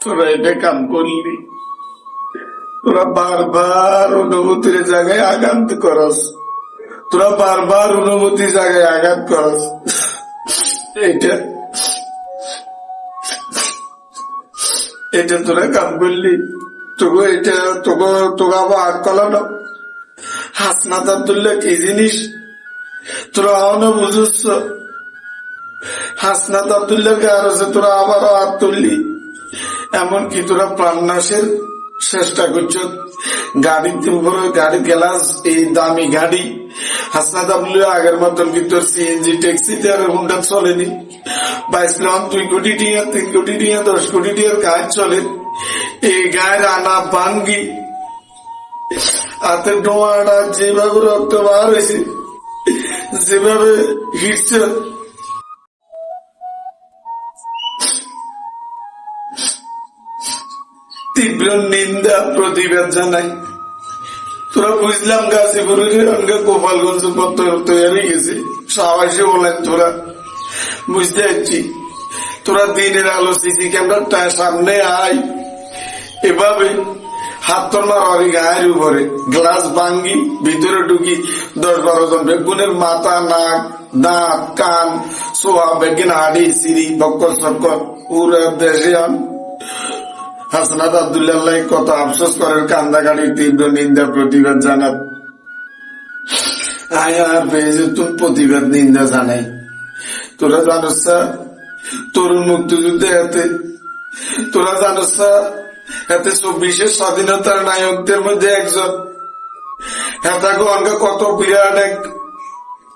তোরা এটা কাম করলি, তোরা বারবার অনুভূতির জায়গায় আঘাত করস, তোরা বারবার অনুভূতির জায়গায় আঘাত করস। এটা তোরা কাম করলি, তোকে এটা তোকে আবার আগ কলানো। হাসনাত আব্দুল্লাহ কি জিনিস তোরা এখনো বুঝছ? হাসনাত আব্দুল্লাহকে আর তোরা আবারও হাত তুললি, এমনকি তোরা প্রাণনাশের চেষ্টা করছ। গাড়িতে উপরে গাড়ি গ্লাস, এই দামি গাড়ি হাসনাত আব্দুল্লাহ আগের মতন কিন্তু সিএনজি ট্যাক্সিতে আর হুন্ডা চলেনি। 22 কোটি টিয়া, 3 কোটি টিয়া, 10 কোটি টিয়ার কাজ চলে। এই গায়ের আনা বাঙ্গি হাতে ডোয়াটা যেভাবে রক্ত বার হয়েছে, যেভাবে হিটছে, তীব্র নিন্দা প্রতিবাদ জানাই। তোরা বুঝলাম গাজীপুরের অঙ্গে গোপালগঞ্জ তৈরি গেছে, সবাই বলেন তোরা বুঝতে পারছি। তোরা দিনের আলো সিসি ক্যামেরার সামনে আয়, এভাবে হাত তোর মারি গায়ের উপরে গ্লাস ভাঙ্গি ভিতরে ঢুকি 10-12 জন বেগুনের মাথা, নাক, দাঁত, কান, সোয়া, বেগিন, হাড়ি, সিঁড়ি, বক্কর সক্কর পুরা দেশে আন। হাসনাত আব্দুল্লাহ কত আফসোস করেন, কান্দাকাটির তীব্র নিন্দা প্রতিবাদ জানাত। আয়ার পেয়েছে তুমি প্রতিবাদ নিন্দা জানাই। তোরা জানোস তরুণ মুক্তিযুদ্ধে হাতে, তোরা জানোস হাতে 24-এর স্বাধীনতার নায়কদের মধ্যে একজন। হেতাকে অঙ্গে কত বিরাট এক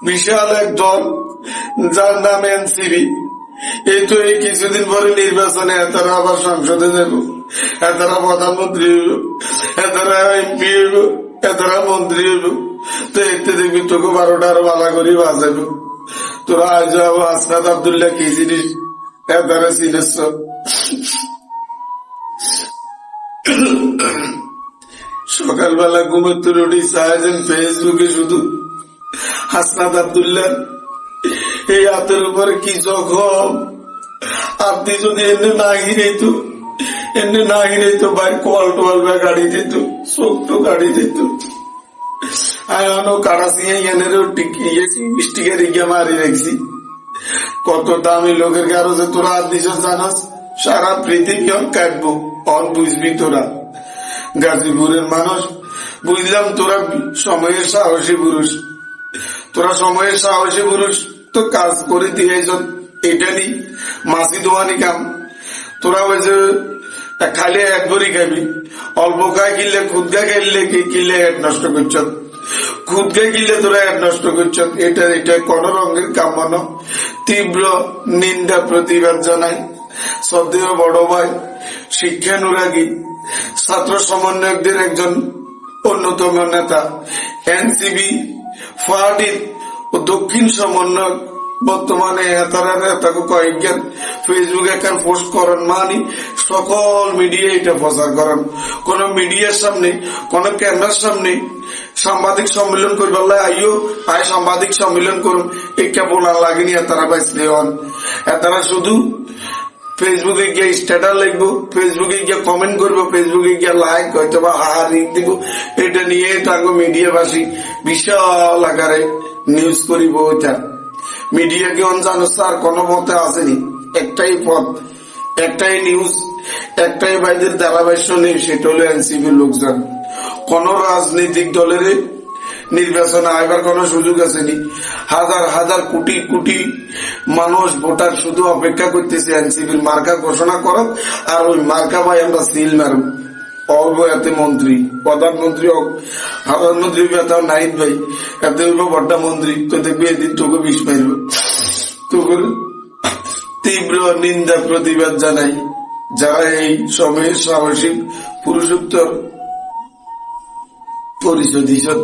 বিশাল এক দল, যার নাম এনসিবি। এই তো এই কিছুদিন পরে নির্বাচনে এতারা আবার সংসদে যাব, এতারা প্রধানমন্ত্রী হইব, এতারা এমপি হইব, এতারা মন্ত্রী হইব। তো এতে দেখবি তোকে 12টা আরো বালা করে বাজাব। তোরা আজ হাসনাত আব্দুল্লাহ কি জিনিস এতারা চিনেছ? সকালবেলা ঘুমের তুলে চাইছেন ফেসবুকে শুধু হাসনাত আব্দুল্লাহ এই হাতের উপরে কি জখম। আপনি যদি এমনি না হিরেতো ভাই কল টল গাড়ি দিত, চোখ তো গাড়ি দিত। আয়নো কারাসিয়ানেরও স্টিকার গিয়ে মারি রাখছি। কত দামি লোকের কারো যে তোরা আর দিস জানাস, সারা পৃথিবী অন কাটবো, অন বুঝবি তোরা। গাজীপুরের মানুষ বুঝলাম তোরা সময়ের সাহসী পুরুষ, তোরা সময়ের সাহসী পুরুষ। তো কাজ করে দিয়েছ, এটা নি মাসি দোয়ানি কাম। তোরা ওই যে খালি এক ভরি খাবি, অল্প খায় কিনলে খুদগা খেললে কিনলে হেড নষ্ট করছ, খুদগা কিনলে তোরা হেড নষ্ট করছ। এটা কোন রঙের কামন। তীব্র নিন্দা প্রতিবাদ জানাই। শ্রদ্ধেয় বড় ভাই, শিক্ষানুরাগী ছাত্র সমন্বয়কদের একজন অন্যতম নেতা, এনসিবি পার্টির দক্ষিণ সমন্বয়ক। বর্তমানে তাকে কয়েকজন ফেসবুকে একটা পোস্ট করেন, মানে সকল মিডিয়া এটা প্রচার করেন। কোন মিডিয়ার সামনে, কোন ক্যামেরার সামনে সাংবাদিক সম্মেলন করবার আইও আয় সাংবাদিক সম্মেলন করুন, এটা বলার লাগেনি। তারা বাইসলে হন, তারা শুধু ফেসবুকে গিয়ে স্ট্যাটাস লিখবো, ফেসবুকে গিয়ে কমেন্ট করবো, ফেসবুকে গিয়ে লাইক হয়তো বা হারিক দিব। এটা নিয়ে তাকে মিডিয়াবাসী বিশাল আকারে নিউজ করিব। ওইটা মিডিয়াকে জানোস আর কোন পথে আসেনি, একটাই পথ, একটাই নিউজ, একটাই বাইদের ধারাভাষ্য নেই, সেটা হলো এনসিপির লোকজন। কোন রাজনৈতিক দলের নির্বাচনে আইবার কোন সুযোগ আসেনি। হাজার হাজার কোটি কোটি মানুষ ভোটার শুধু অপেক্ষা করতেছে এনসিপির মার্কা ঘোষণা করো, আর ওই মার্কা ভাই আমরা সিল মারব। অবয়াতে মন্ত্রী, প্রধানমন্ত্রী, প্রধানমন্ত্রী নাহিদ ভাই এত হইব বড্ডা মন্ত্রী, তো দেখবি এদিন তোকে বিষ মারব। তোকে তীব্র নিন্দা প্রতিবাদ জানাই যারা এই সময়ের সাহসিক পুরুষোত্তর পরিচয় দিয়েছেন।